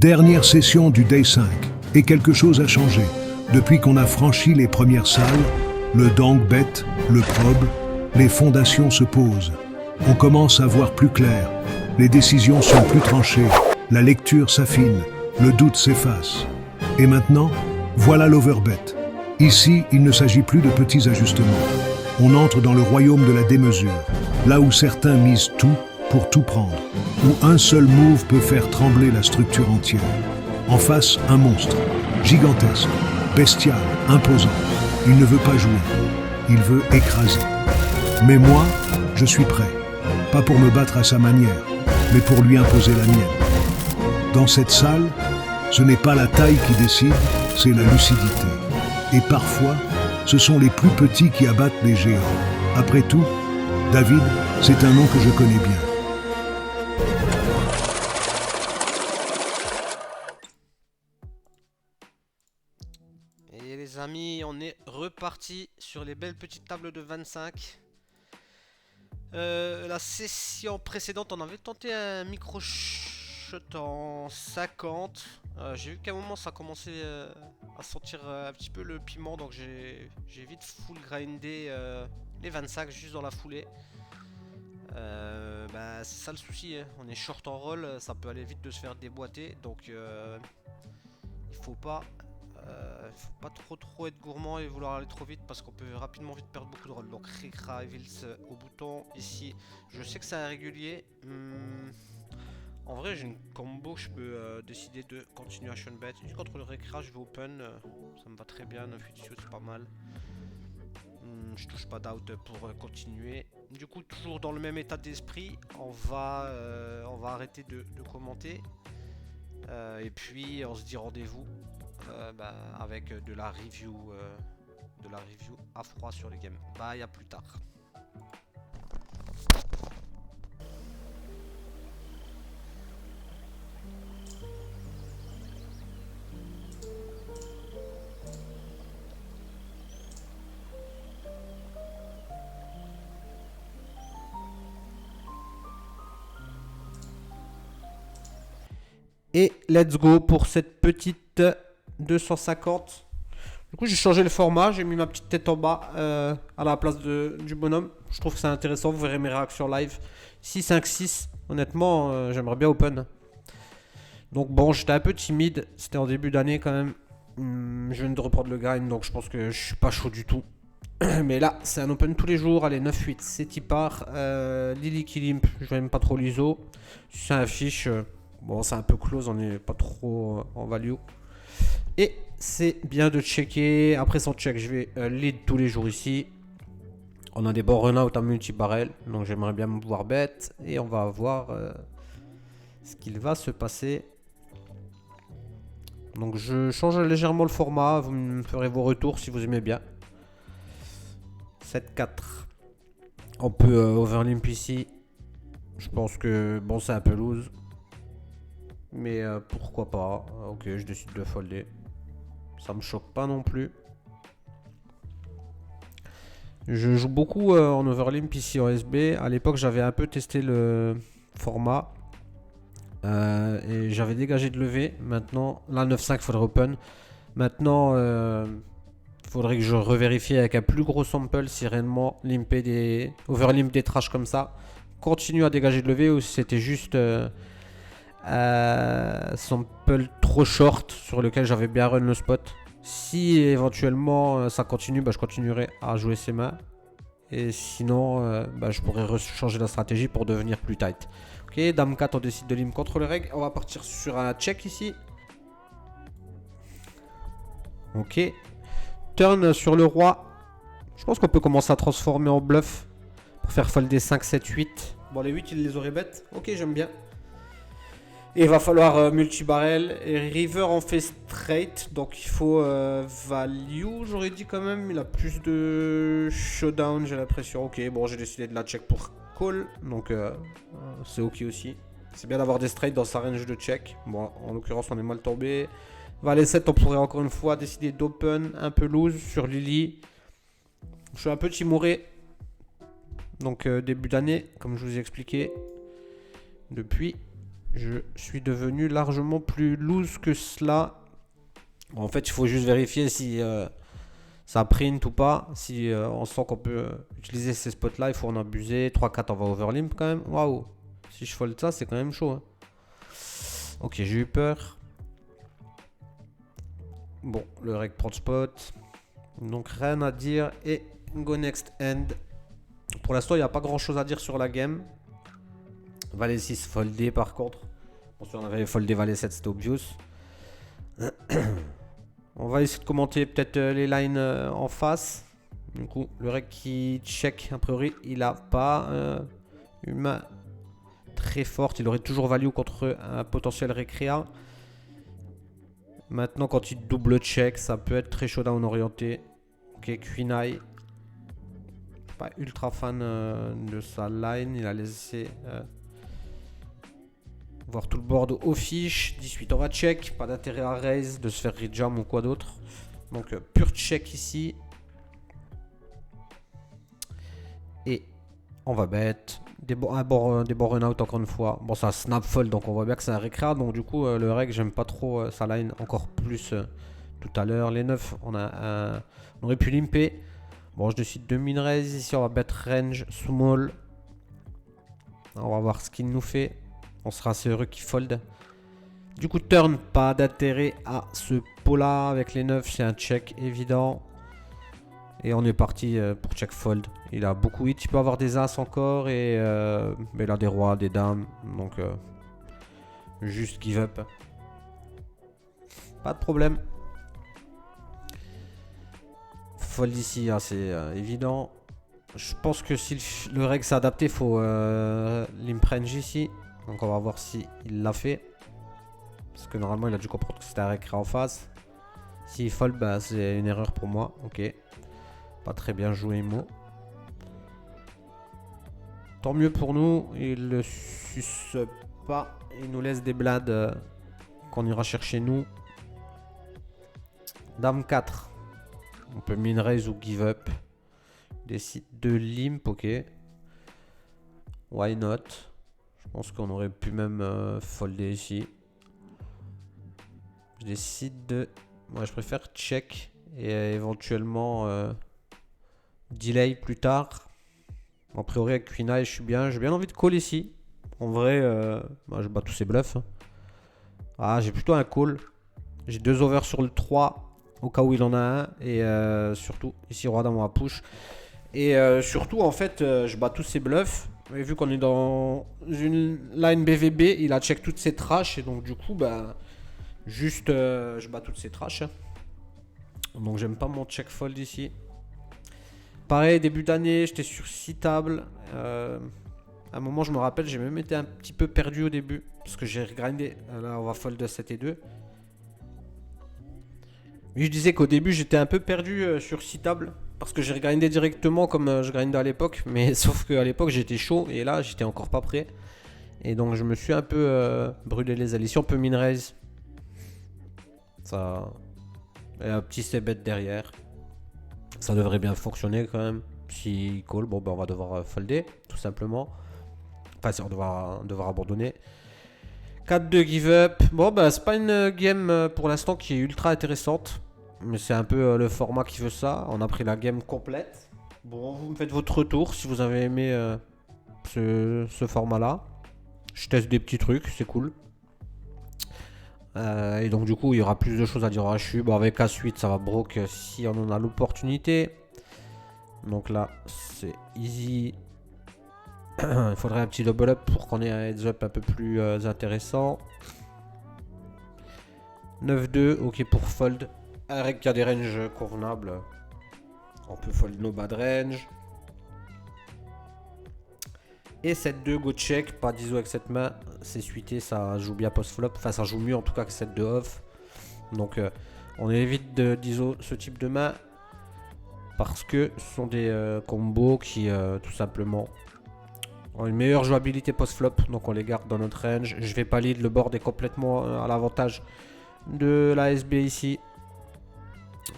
Dernière session du Day 5, et quelque chose a changé. Depuis qu'on a franchi les premières salles, le Dank Bet, le probe, les fondations se posent. On commence à voir plus clair, les décisions sont plus tranchées, la lecture s'affine, le doute s'efface. Et maintenant, voilà l'overbet. Ici, il ne s'agit plus de petits ajustements. On entre dans le royaume de la démesure, là où certains misent tout pour tout prendre, où un seul move peut faire trembler la structure entière. En face, un monstre, gigantesque, bestial, imposant. Il ne veut pas jouer, il veut écraser. Mais moi, je suis prêt, pas pour me battre à sa manière, mais pour lui imposer la mienne. Dans cette salle, ce n'est pas la taille qui décide, c'est la lucidité. Et parfois, ce sont les plus petits qui abattent les géants. Après tout, David, c'est un nom que je connais bien. Et les amis, on est reparti sur les belles petites tables de 25. La session précédente, on avait tenté un micro-shot en 50. J'ai vu qu'à un moment ça commençait à sentir un petit peu le piment, donc j'ai vite full grindé les 25 juste dans la foulée. C'est ça le souci, hein. On est short en roll, ça peut aller vite de se faire déboîter, donc il faut pas trop être gourmand et vouloir aller trop vite parce qu'on peut rapidement vite perdre beaucoup de rolls. Donc Rekra et Vils au bouton ici. Je sais que c'est irrégulier. En vrai j'ai une combo, je peux décider de continuation bet. Contre le Rekra je vais open, ça me va très bien, 9 c'est pas mal. Je touche pas d'out pour continuer. Du coup toujours dans le même état d'esprit, on va arrêter de commenter. Et puis on se dit rendez-vous avec de la review à froid sur les games. Bye, à plus tard. Et let's go pour cette petite 250. Du coup j'ai changé le format, j'ai mis ma petite tête en bas à la place du bonhomme. Je trouve que c'est intéressant, vous verrez mes réactions live. 6-5-6, honnêtement j'aimerais bien open. Donc bon, j'étais un peu timide, c'était en début d'année quand même. Je viens de reprendre le grind, donc je pense que je suis pas chaud du tout. Mais là c'est un open tous les jours, allez 9-8, c'est Tipar. Lily Kilimp, je n'aime pas trop l'ISO. Si c'est un fiche, bon c'est un peu close, on n'est pas trop en value. Et c'est bien de checker. Après son check, je vais lead tous les jours ici. On a des bons run-out en multi-barrel. Donc j'aimerais bien me pouvoir bet. Et on va voir ce qu'il va se passer. Donc je change légèrement le format. Vous me ferez vos retours si vous aimez bien. 7-4. On peut overlimp ici. Je pense que bon c'est un peu loose. Mais pourquoi pas. Ok, je décide de folder. Ça me choque pas non plus. Je joue beaucoup en overlimp ici en SB. À l'époque, j'avais un peu testé le format. Et j'avais dégagé de lever. Maintenant, là, 9-5, il faudrait open. Maintenant, il faudrait que je revérifie avec un plus gros sample si réellement overlimp des trash comme ça continue à dégager de lever ou si c'était juste sample trop short sur lequel j'avais bien run le spot. Si éventuellement ça continue, je continuerai à jouer ses mains. Et sinon, je pourrais changer la stratégie pour devenir plus tight. Ok, dame 4, on décide de limp contre le reg. On va partir sur un check ici. Ok. Turn sur le roi. Je pense qu'on peut commencer à transformer en bluff pour faire folder 5, 7, 8. Bon, les 8, il les aurait bêtes. Ok, j'aime bien. Et il va falloir multi-barrel. Et River en fait straight. Donc il faut value, j'aurais dit quand même. Il a plus de showdown, j'ai l'impression. Ok, bon, j'ai décidé de la check pour call. Donc c'est ok aussi. C'est bien d'avoir des straight dans sa range de check. Bon, en l'occurrence, on est mal tombé. Valet 7, on pourrait encore une fois décider d'open un peu loose sur Lily. Je suis un peu timoré. Donc début d'année, comme je vous ai expliqué. Depuis je suis devenu largement plus loose que cela. En fait, il faut juste vérifier si ça print ou pas. Si on sent qu'on peut utiliser ces spots-là, il faut en abuser. 3-4, on va overlimp quand même. Waouh! Si je fold ça, c'est quand même chaud. Hein. Ok, j'ai eu peur. Bon, le reg prend le spot. Donc rien à dire. Et go next end. Pour l'instant, il n'y a pas grand chose à dire sur la game. Valet 6 foldé par contre. Bon, si on avait foldé Valet 7, c'était obvious. On va essayer de commenter peut-être les lines en face. Du coup, le reg qui check, a priori, il a pas une main très forte. Il aurait toujours value contre un potentiel récréa. Maintenant, quand il double check, ça peut être très showdown orienté. Ok, Queen Eye. Pas ultra fan de sa line. Il a laissé voir tout le board au fiche. 18, on va check. Pas d'intérêt à raise, de se faire rejam ou quoi d'autre. Donc, pur check ici. Et on va bet. Des bons run out encore une fois. Bon, ça snap fold, donc on voit bien que c'est un récréa. Donc, du coup, le reg, j'aime pas trop sa line encore plus tout à l'heure. Les 9, on aurait pu limper. Bon, je décide de min raise. Ici, on va bet range small. On va voir ce qu'il nous fait. On sera assez heureux qu'il fold. Du coup, turn, pas d'intérêt à ce pot là. Avec les 9, c'est un check évident. Et on est parti pour check fold. Il a beaucoup hit. Il peut avoir des as encore. Et mais il a des rois, des dames. Donc, juste give up. Pas de problème. Fold ici, hein, c'est évident. Je pense que si le reg s'est adapté, il faut l'imprenge ici. Donc on va voir si il l'a fait. Parce que normalement il a dû comprendre que c'était un récré en face. S'il fold, bah, c'est une erreur pour moi. Ok. Pas très bien joué, Mo. Tant mieux pour nous. Il ne suce pas. Il nous laisse des blades qu'on ira chercher nous. Dame 4. On peut min raise ou give up. Décide de limp, ok. Why not? Je pense qu'on aurait pu même folder ici. Je décide de... Moi, je préfère check et éventuellement delay plus tard. A priori, avec Queen Eye, je suis bien. J'ai bien envie de call ici. En vrai, moi, je bats tous ces bluffs. Ah, j'ai plutôt un call. J'ai 2 overs sur le 3 au cas où il en a un. Et surtout, ici, roi dame, on va push. Et surtout, en fait, je bats tous ces bluffs. Et vu qu'on est dans une line BVB, il a check toutes ses trash. Et donc, du coup, bah, juste, je bats toutes ces trash. Donc, j'aime pas mon check fold ici. Pareil, début d'année, j'étais sur 6 tables. À un moment, je me rappelle, j'ai même été un petit peu perdu au début. Parce que j'ai regrindé. Là, on va fold 7 et 2. Oui, je disais qu'au début, j'étais un peu perdu sur 6 tables. Parce que j'ai regrindé directement comme je grindais à l'époque. Mais sauf qu'à l'époque, j'étais chaud. Et là, j'étais encore pas prêt. Et donc, je me suis un peu brûlé les ailes. Ici, on peut min raise. Ça... Et un petit c-bet derrière. Ça devrait bien fonctionner quand même. Si call, bon, ben, on va devoir folder, tout simplement. Enfin, on va devoir abandonner. 4-2 give up. Bon, bah, c'est pas une game pour l'instant qui est ultra intéressante. Mais c'est un peu le format qui veut ça. On a pris la game complète. Bon, vous me faites votre retour si vous avez aimé ce format-là. Je teste des petits trucs, c'est cool. Et donc, du coup, il y aura plus de choses à dire à HU. Bon, avec As8, ça va broke si on en a l'opportunité. Donc là, c'est easy. Il faudrait un petit double up pour qu'on ait un heads up un peu plus intéressant. 9-2, ok pour fold. Un reg qui a des ranges convenables. On peut fold no bad range. Et 7-2, go check. Pas d'ISO avec cette main. C'est suité, ça joue bien post-flop. Enfin, ça joue mieux en tout cas que 7-2 off. Donc, on évite d'ISO ce type de main. Parce que ce sont des combos qui, tout simplement, ont une meilleure jouabilité post-flop. Donc, on les garde dans notre range. Je vais pas lead. Le board est complètement à l'avantage de la SB ici.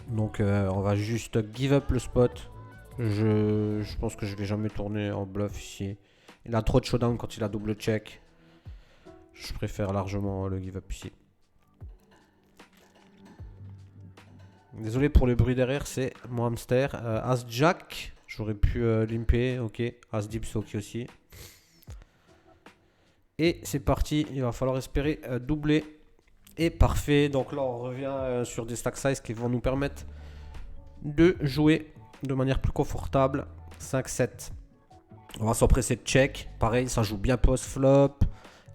Donc, on va juste give up le spot. Je pense que je vais jamais tourner en bluff ici. Il a trop de showdown quand il a double check. Je préfère largement le give up ici. Désolé pour le bruit derrière, c'est mon hamster. As Jack, j'aurais pu limper, ok. As Dips, ok aussi. Et c'est parti, il va falloir espérer doubler. Et parfait, donc là on revient sur des stack size qui vont nous permettre de jouer de manière plus confortable. 5-7. On va s'empresser de check. Pareil, ça joue bien post-flop.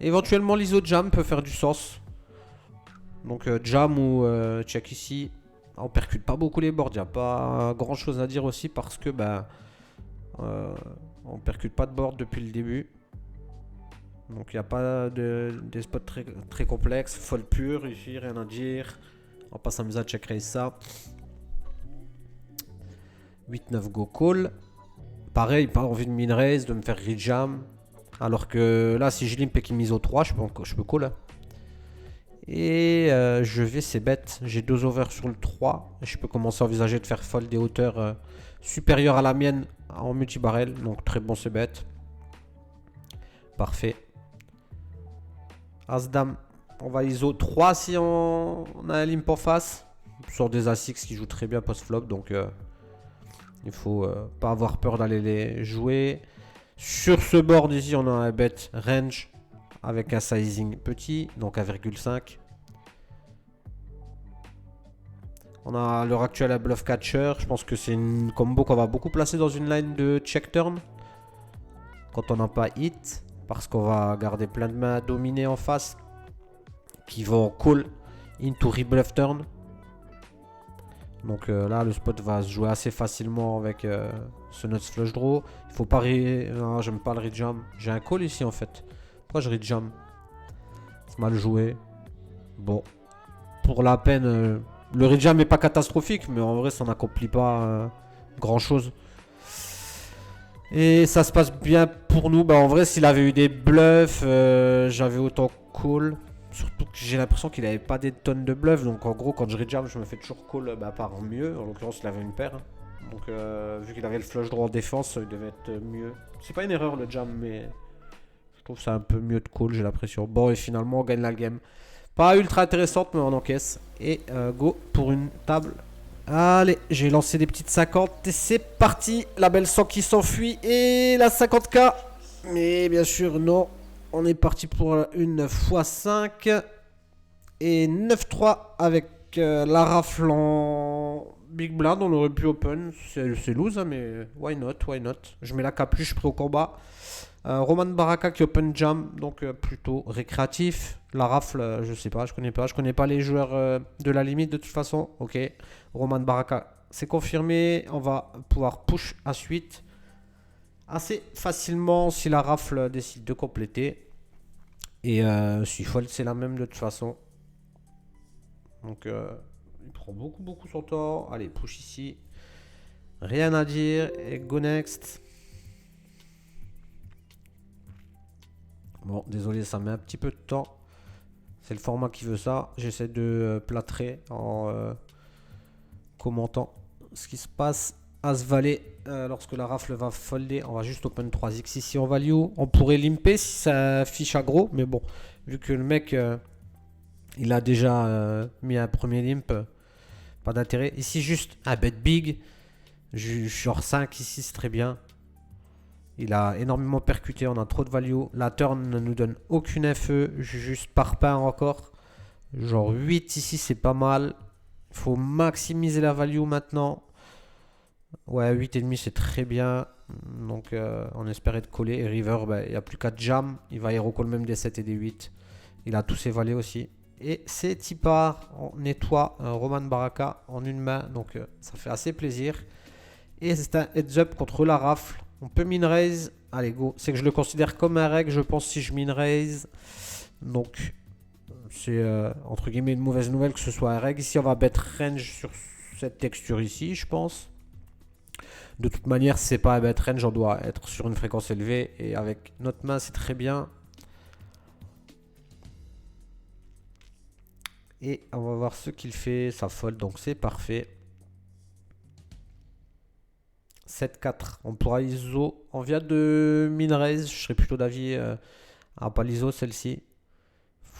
Éventuellement l'ISO jam peut faire du sens. Donc jam ou check ici. On percute pas beaucoup les boards, il n'y a pas grand chose à dire aussi parce que on percute pas de board depuis le début. Donc il n'y a pas des spots très complexes. Fold pur ici, rien à dire. On va pas s'amuser à check raise ça. 8-9 go call. Pareil, pas envie de min raise, de me faire rejam. Alors que là, si je limp et qu'il mise au 3, je peux call. Et je vais c'est bête. J'ai 2 overs sur le 3. Je peux commencer à envisager de faire fold des hauteurs supérieures à la mienne en multi-barrel. Donc très bon c'est bête. Parfait. As-Dame. On va ISO 3 si on a un limp en face. Sur des As-X qui jouent très bien post-flop. Donc il faut pas avoir peur d'aller les jouer. Sur ce board ici, on a un bet range avec un sizing petit, donc 1,5. On a à l'heure actuelle un bluff catcher. Je pense que c'est une combo qu'on va beaucoup placer dans une line de check turn. Quand on n'a pas hit. Parce qu'on va garder plein de mains dominées en face. Qui vont call into rebluff turn. Donc là, le spot va se jouer assez facilement avec ce nuts flush draw. Il faut pas non, j'aime pas le rejam. J'ai un call ici en fait. Pourquoi je rejam? C'est mal joué. Bon. Pour la peine, le rejam n'est pas catastrophique, mais en vrai, ça n'accomplit pas grand chose. Et ça se passe bien pour nous. Bah, en vrai, s'il avait eu des bluffs, j'avais autant call. Surtout que j'ai l'impression qu'il avait pas des tonnes de bluffs. Donc en gros, quand je rejam, je me fais toujours call par mieux. En l'occurrence, il avait une paire. Donc vu qu'il avait le flush draw en défense, il devait être mieux. C'est pas une erreur le jam, mais je trouve ça un peu mieux de call, j'ai l'impression. Bon, et finalement, on gagne la game. Pas ultra intéressante, mais on encaisse. Et go pour une table. Allez, j'ai lancé des petites 50 et c'est parti. La belle 100 qui s'enfuit et la 50k. Mais bien sûr, non. On est parti pour une x5 et 9-3 avec la rafle en big blind. On aurait pu open, c'est loose, hein, mais why not, why not. Je mets la capuche, je suis prêt au combat. Roman Baraka qui open jam, donc plutôt récréatif. La rafle, je sais pas, je connais pas les joueurs de la limite de toute façon. Ok, Roman Baraka, c'est confirmé. On va pouvoir push à suite assez facilement si la rafle décide de compléter. Et si fold, c'est la même de toute façon. Donc il prend beaucoup son temps. Allez, push ici. Rien à dire. Et go next. Bon, désolé, ça met un petit peu de temps. C'est le format qui veut ça. J'essaie de plâtrer en commentant ce qui se passe. As-Valet, lorsque la rafle va folder, on va juste open 3x ici en value. On pourrait limper si ça fiche aggro, mais bon, vu que le mec il a déjà mis un premier limp, pas d'intérêt. Ici, juste un bet big, genre 5 ici, c'est très bien. Il a énormément percuté, on a trop de value. La turn ne nous donne aucune FE, juste par pain encore. Genre 8 ici, c'est pas mal. Il faut maximiser la value maintenant. Ouais, 8,5 c'est très bien. Donc on espère être collé. Et River, il n'y a plus qu'à jam. Il va hero call même des 7 et des 8. Il a tous ses valets aussi. Et c'est Tipar. On nettoie Roman Baraka en une main. Donc ça fait assez plaisir. Et c'est un heads up contre la rafle. On peut min raise. Allez, go. C'est que je le considère comme un reg, je pense, si je min raise. Donc c'est entre guillemets une mauvaise nouvelle que ce soit un reg. Ici, on va bet range sur cette texture ici, je pense. De toute manière, si c'est pas un bet range, on doit être sur une fréquence élevée. Et avec notre main, c'est très bien. Et on va voir ce qu'il fait. Ça fold, donc c'est parfait. 7-4. On pourra ISO. On vient de min raise. Je serais plutôt d'avis à pas l'ISO celle-ci.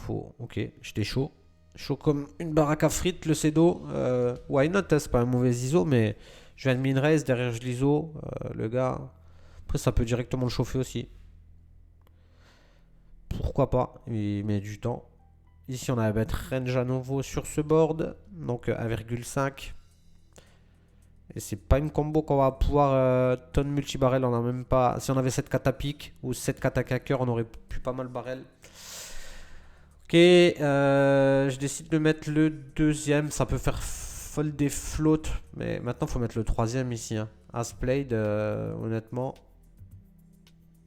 faut... Ok, j'étais chaud. Chaud comme une baraque à frites, le Cedo. Why not, hein, c'est pas un mauvais ISO, mais je viens de min raise, derrière je l'ISO. Le gars... Après, ça peut directement le chauffer aussi. Pourquoi pas, il met du temps. Ici, on a mettre range à nouveau sur ce board. Donc 1,5. Et c'est pas une combo qu'on va pouvoir tonne multi-barrel. On a même pas. Si on avait 7 catapiques ou 7 catacaqueurs, on aurait pu pas mal barrel. Ok, je décide de mettre le deuxième. Ça peut faire fold des floats. Mais maintenant, il faut mettre le troisième ici. Hein. As played, honnêtement.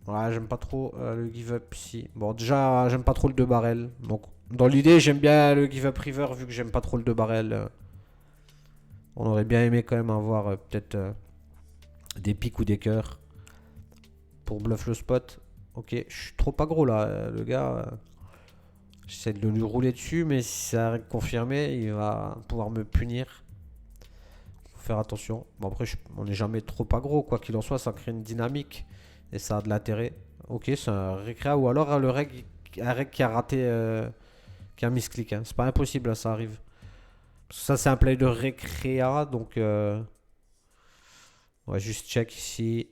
Ouais, j'aime pas trop le give up ici. Bon, déjà, j'aime pas trop le 2 barrel. Donc, dans l'idée, j'aime bien le give up river vu que j'aime pas trop le 2 barrel. On aurait bien aimé quand même avoir peut-être des pics ou des cœurs pour bluff le spot. Ok, je suis trop aggro là, le gars. J'essaie de lui rouler dessus, mais si ça a confirmé, il va pouvoir me punir. Faut faire attention. Bon, après, on n'est jamais trop aggro. Quoi qu'il en soit, ça crée une dynamique. Et ça a de l'intérêt. Ok, c'est un récréa. Ou alors un reg qui a raté, qui a misclick. Hein. C'est pas impossible, là, ça arrive. Ça, c'est un play de récréa. Donc, on va juste check ici.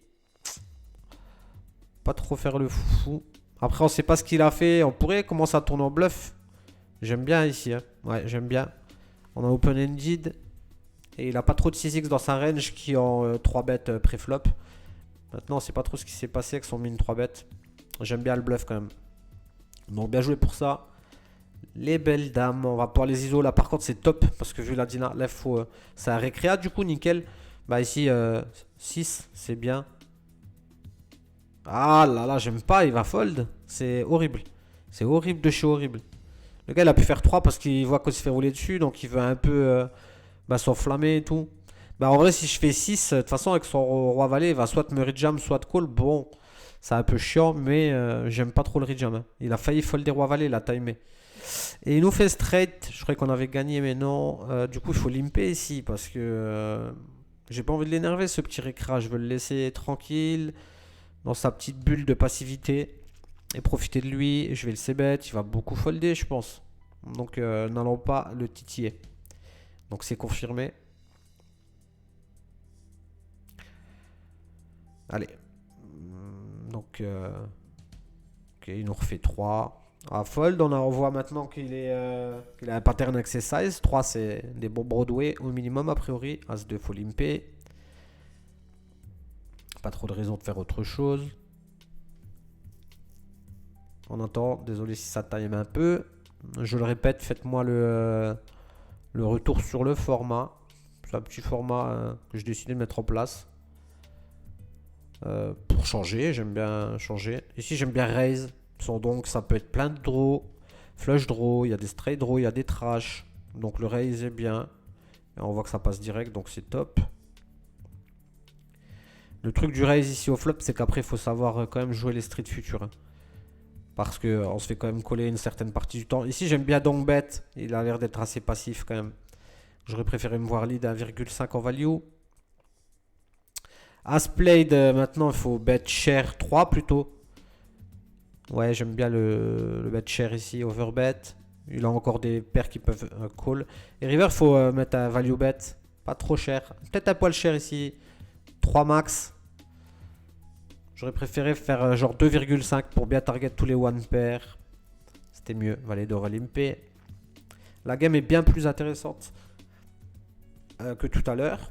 Pas trop faire le fou. Après, on sait pas ce qu'il a fait. On pourrait commencer à tourner en bluff. J'aime bien ici. Hein. Ouais, j'aime bien. On a open-ended. Et il a pas trop de 6x dans sa range qui ont 3 bêtes pré-flop. Maintenant, on sait pas trop ce qui s'est passé avec son min 3 bêtes. J'aime bien le bluff quand même. Donc, bien joué pour ça. Les belles dames. On va pouvoir les ISO. Là, par contre, c'est top. Parce que vu la dina, là, c'est un récréa. Du coup, nickel. Bah, ici, 6, c'est bien. Ah là là, j'aime pas. Il va fold. C'est horrible. C'est horrible de chez horrible. Le gars, il a pu faire 3 parce qu'il voit qu'on se fait rouler dessus. Donc, il veut un peu s'enflammer et tout. Bah en vrai si je fais 6, de toute façon avec son roi valet, il va soit me rejam, soit call. Bon, c'est un peu chiant, mais j'aime pas trop le rejam. Hein. Il a failli folder roi valet, il a timé. Et il nous fait straight. Je croyais qu'on avait gagné, mais non. Du coup, il faut limper ici parce que j'ai pas envie de l'énerver ce petit récra. Je veux le laisser tranquille dans sa petite bulle de passivité et profiter de lui. Je vais le c-bet, il va beaucoup folder, je pense. Donc, n'allons pas le titiller. Donc, c'est confirmé. Allez. Donc, ok, il nous refait 3. Ah, fold, on voit maintenant qu'il a un pattern exercise. 3, c'est des bons Broadway au minimum, a priori. As-2, faut limper. Pas trop de raison de faire autre chose. On entend, désolé si ça time un peu. Je le répète, faites-moi le retour sur le format. C'est un petit format que j'ai décidé de mettre en place. Pour changer, j'aime bien changer. Ici, j'aime bien raise. Donc, ça peut être plein de draws, flush draw, il y a des straight draw, il y a des trash. Donc, le raise est bien. Et on voit que ça passe direct, donc c'est top. Le truc du raise ici au flop, c'est qu'après, il faut savoir quand même jouer les streets futurs. Hein. Parce qu'on se fait quand même coller une certaine partie du temps. Ici, j'aime bien donc bet. Il a l'air d'être assez passif quand même. J'aurais préféré me voir lead à 1,5 en value. As played, maintenant il faut bet share 3 plutôt. Ouais, j'aime bien le bet share ici, overbet. Il a encore des paires qui peuvent call. Et river, il faut mettre un value bet. Pas trop cher. Peut-être un poil cher ici. 3 max. J'aurais préféré faire genre 2,5 pour bien target tous les one pair. C'était mieux. Valet de relimper. La game est bien plus intéressante que tout à l'heure.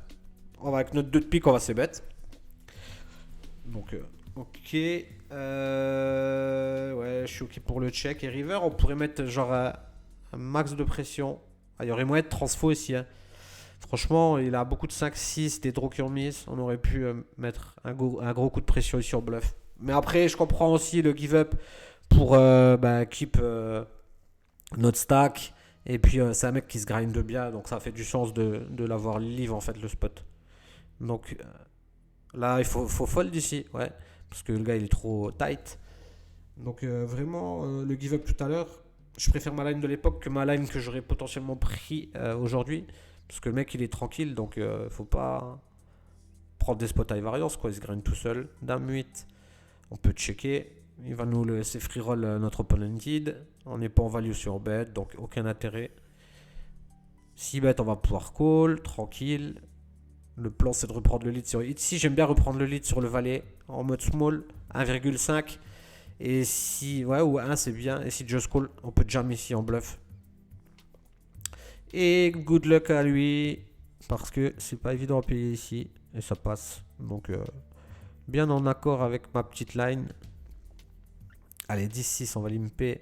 On va avec notre 2 de pique, on va se bet. Donc, ok. Ouais, je suis ok pour le check. Et river, on pourrait mettre genre un max de pression. Ah, il y aurait moyen de transfo ici. Hein. Franchement, il a beaucoup de 5-6, des draws qui ont mis. On aurait pu mettre un gros coup de pression ici sur bluff. Mais après, je comprends aussi le give up pour keep notre stack. Et puis, c'est un mec qui se grind bien. Donc, ça fait du sens de l'avoir live en fait, le spot. Donc, là, il faut fold ici. Ouais. Parce que le gars, il est trop tight. Donc, vraiment, le give up tout à l'heure. Je préfère ma line de l'époque que ma line que j'aurais potentiellement pris aujourd'hui. Parce que le mec il est tranquille, donc faut pas prendre des spots high variance, quoi. Il se grind tout seul. Dame 8, on peut checker. Il va nous laisser free roll notre open ended. On n'est pas en value sur bet, donc aucun intérêt. 6 bet, on va pouvoir call, tranquille. Le plan, c'est de reprendre le lead sur... Ici, j'aime bien reprendre le lead sur le valet en mode small, 1,5. Et si... Ouais, ou 1, c'est bien. Et si just call, on peut jam ici en bluff. Et good luck à lui, parce que c'est pas évident à payer ici. Et ça passe. Donc, bien en accord avec ma petite line. Allez, 10-6, on va limper.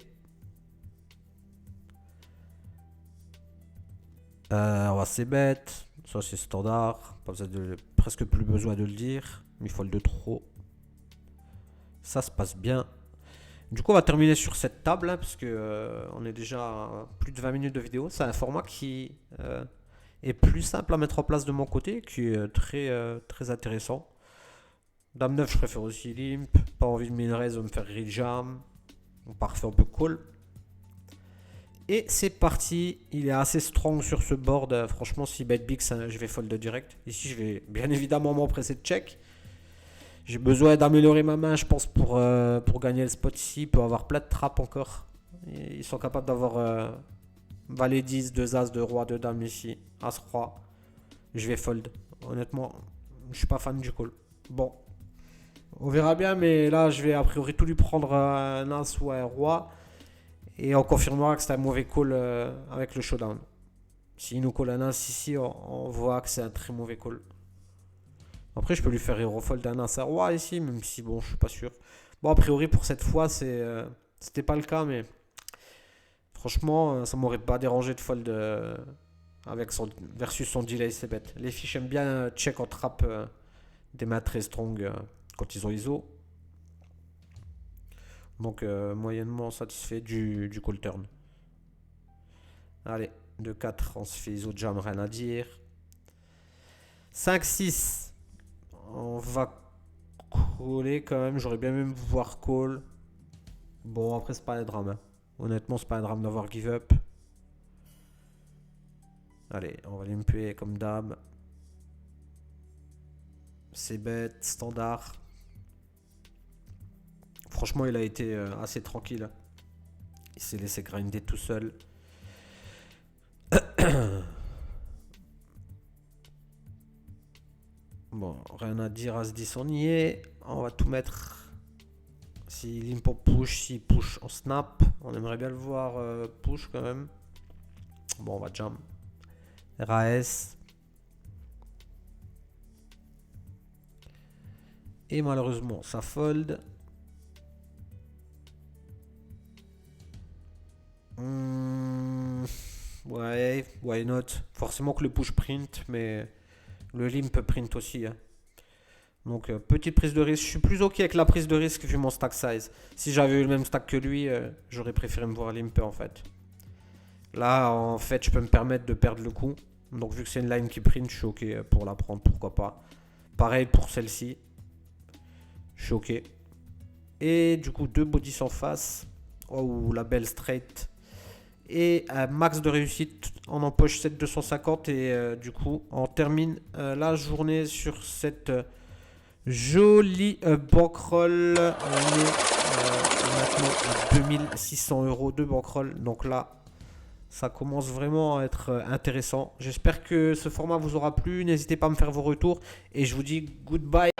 On va c-bet. Ça, c'est standard. Pas besoin presque plus besoin de le dire. Mais il faut le de trop. Ça se passe bien. Du coup, on va terminer sur cette table. Parce que on est déjà à plus de 20 minutes de vidéo. C'est un format qui est plus simple à mettre en place de mon côté. Qui est très intéressant. Dame 9, je préfère aussi limp. Pas envie de min-raise ou me faire re-jam. Parfait, on peut call. Et c'est parti. Il est assez strong sur ce board. Franchement, si bet big, je vais fold direct. Ici, je vais bien évidemment m'empresser de check. J'ai besoin d'améliorer ma main, je pense, pour gagner le spot ici. Il peut avoir plein de trappes encore. Ils sont capables d'avoir valet 10, 2 as, 2 rois, 2 dames ici. As roi. Je vais fold. Honnêtement, je suis pas fan du call. Bon. On verra bien, mais là, je vais a priori tout lui prendre un as ou un roi. Et on confirmera que c'est un mauvais call avec le showdown. S'il nous call un as ici, on voit que c'est un très mauvais call. Après, je peux lui faire hero fold un as à roi ici, même si bon, je suis pas sûr. Bon, a priori, pour cette fois, c'était pas le cas, mais franchement, ça m'aurait pas dérangé de fold avec versus son delay, c'est bête. Les fiches aiment bien check en trap des mains très strong quand ils ont ISO. Donc moyennement satisfait du call turn. Allez, 2-4, on se fait ISO jam, rien à dire. 5-6, on va coller quand même. J'aurais bien même voir call. Bon, après, c'est pas un drame. Hein. Honnêtement, c'est pas un drame d'avoir give up. Allez, on va limper comme dame. C'est bête, standard. Franchement, il a été assez tranquille. Il s'est laissé grinder tout seul. Bon, rien à dire, As-10 on y est. On va tout mettre. Si limp on push, si push on snap. On aimerait bien le voir push quand même. Bon, on va jam. RAS. Et malheureusement, ça fold. Ouais, why not? Forcément que le push print, mais le limp print aussi. Hein. Donc, petite prise de risque. Je suis plus ok avec la prise de risque vu mon stack size. Si j'avais eu le même stack que lui, j'aurais préféré me voir limper en fait. Là, en fait, je peux me permettre de perdre le coup. Donc, vu que c'est une line qui print, je suis ok pour la prendre, pourquoi pas. Pareil pour celle-ci. Je suis ok. Et du coup, 2 bodies en face. Oh, la belle straight. Et un max de réussite. On empoche 7,250. Et du coup, on termine la journée sur cette jolie bankroll. On est maintenant à 2600 € de bankroll. Donc là, ça commence vraiment à être intéressant. J'espère que ce format vous aura plu. N'hésitez pas à me faire vos retours. Et je vous dis goodbye.